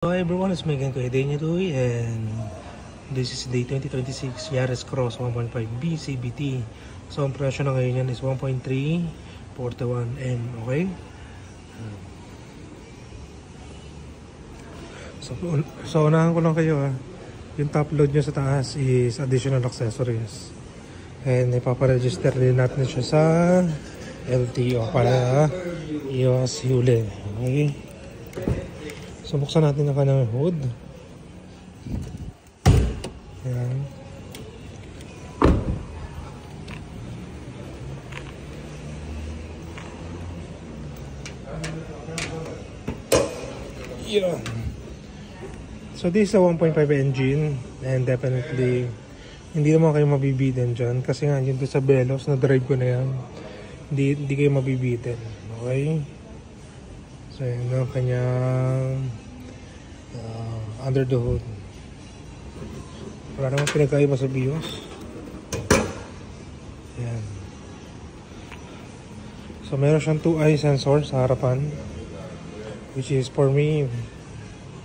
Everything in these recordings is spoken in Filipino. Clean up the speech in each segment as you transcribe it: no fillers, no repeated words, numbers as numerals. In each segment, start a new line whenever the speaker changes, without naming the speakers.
Hello everyone, it's Megan Koedenitoy and this is day 2026 Yaris Cross 1.5B CBT. So ang presyo na ngayon yan is 1.341M, okay? So unahan ko lang kayo yung top load nyo sa taas is additional accessories. And ipaparegister din natin siya sa LTO para iwas huli, okay? So, buksan natin yung kanyang hood. Ayan. Yeah. So, this is a 1.5 engine and definitely hindi naman kayo mabibitin dyan kasi nga yun sa Veloz na drive ko na yan. Hindi kayo mabibitin. Okay? So, yun ang kanyang under the hood. Wala naman pinagkaiba sa BIOS. Ayan. So, meron siyang 2-eye sensor sa harapan. Which is for me,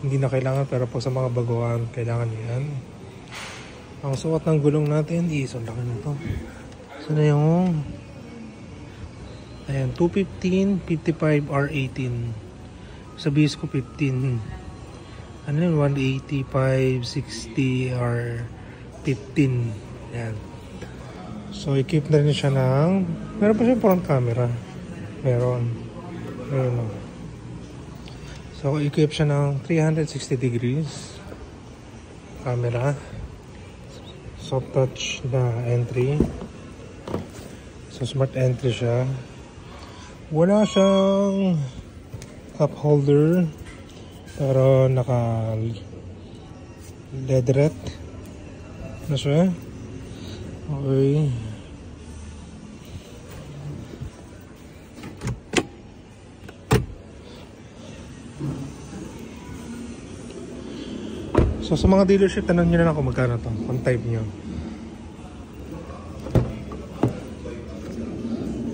hindi na kailangan. Pero po sa mga baguhan, kailangan yan. Ang sukat ng gulong natin is, ang laki na ito. So, na yung ayan, 215, 55, R18. Sa BIOS ko 15. Ano yun? 180, 560, or 15. Yan. So, i-keep na rin siya ng meron pa siya front camera. Meron. Meron. So, i-keep siya ng 360 degrees camera. Soft touch na entry. So, smart entry siya. Wala siyang cup holder. Pero naka leatherette na siya. Okay. So sa mga dealership, tanong nyo na lang kung magkano to, kung type nyo.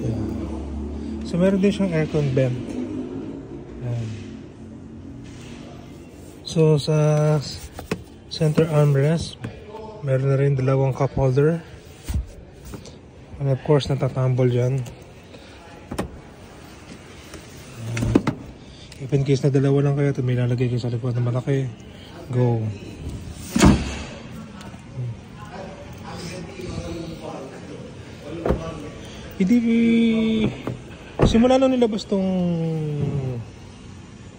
Yeah. So meron din siyang aircon vent. So sa center armrest, meron na rin dalawang cup holder. And of course, natatumble dyan. If in case na dalawa lang kayo, ito may lalagay kayo sa likod na malaki. Go! Hindi simula nung nilabas tong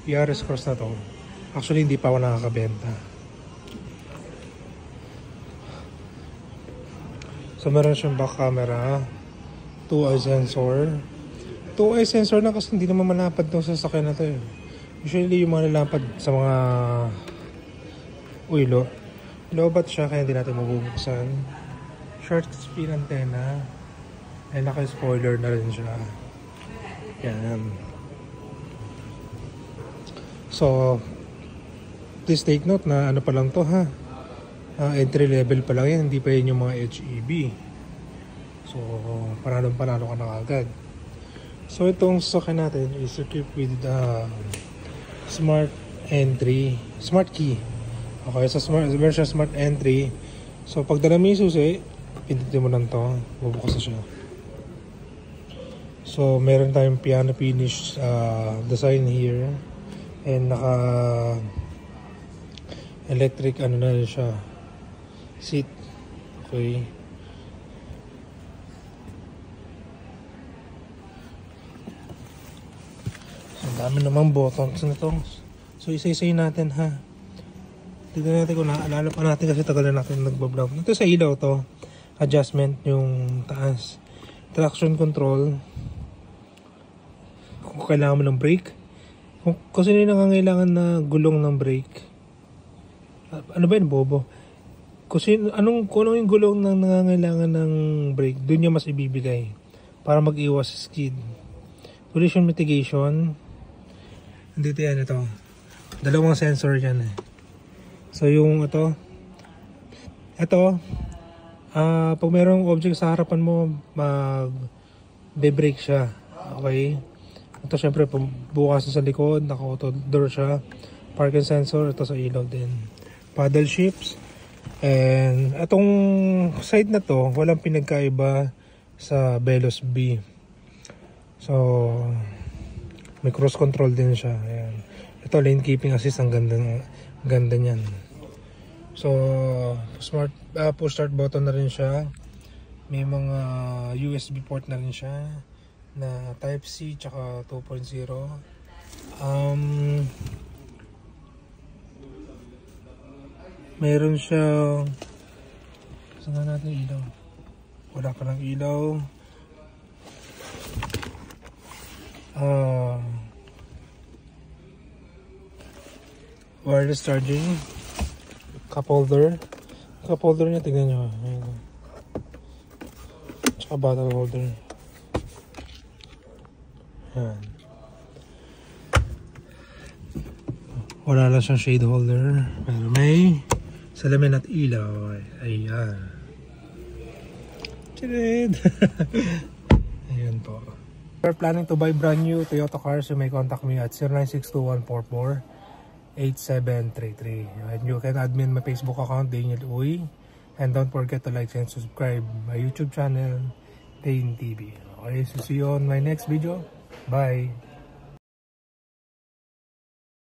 Yaris Cross na to, actually, hindi pa ako nakakabenta. So, meron siyang back camera, 2-eye sensor. 2-eye sensor na kasi hindi naman malapad itong sasakyan na ito. Usually, yung mga nalapad sa mga lobat siya, kaya hindi natin mabubuksan. Short speed antenna. And naka-spoiler na rin siya. Yan. So, please take note na ano pa lang to ha, entry level pa lang yan, hindi pa yun yung mga HEB. So panalo ka na agad. So itong sasakyan natin is equipped with smart entry, smart key. Okay, so version smart entry. So pag dala mo yung susi, pindutin mo lang to, bubukas na siya. So meron tayong piano finish design here, and naka electric ano na rin siya, seat. Okay. So, ang dami namang buttons na to. So isa-isay natin ha. Tignan natin kung naalala pa natin kasi tagal na natin nagbablog. Ito sa ilaw to, adjustment yung taas. Traction control. Kung kailangan mo ng brake. Kung sino yung nangangailangan na gulong ng brake. Ano ba yun, bobo? Kasi anong yung gulong ng nangangailangan ng brake, doon niya mas ibibigay para mag-iwas sa skid. Collision mitigation. Dito yan, ito. Dalawang sensor yan eh. So yung ito, pag mayroong object sa harapan mo, mag-brake siya. Okay? Ito syempre bukas sa likod, naka-auto door siya. Parking sensor, ito sa ilaw din. Paddle shifts. And itong side na to, walang pinagkaiba sa Veloz B. So, may cruise control din siya. Ayan. Ito, lane keeping assist. Ang ganda niyan. So, smart push start button na rin siya. May mga USB port na rin siya na Type C tsaka 2.0. Meron siyang, saan nga natin ilaw? Wala pa ng ilaw. Wireless charging. Cup holder. Cup holder niya, tignan nyo. Ayan. Tsaka bottle holder. Ayan. Wala lang siyang shade holder. Pero may salamin at ilaw. Ayan. Chirid! Ayan po. If you're planning to buy brand new Toyota cars, you may contact me at 0962-144-8733. And you can add me in my Facebook account, Daniel Uy. And don't forget to like and subscribe my YouTube channel, Dane TV. Okay, so see you on my next video. Bye!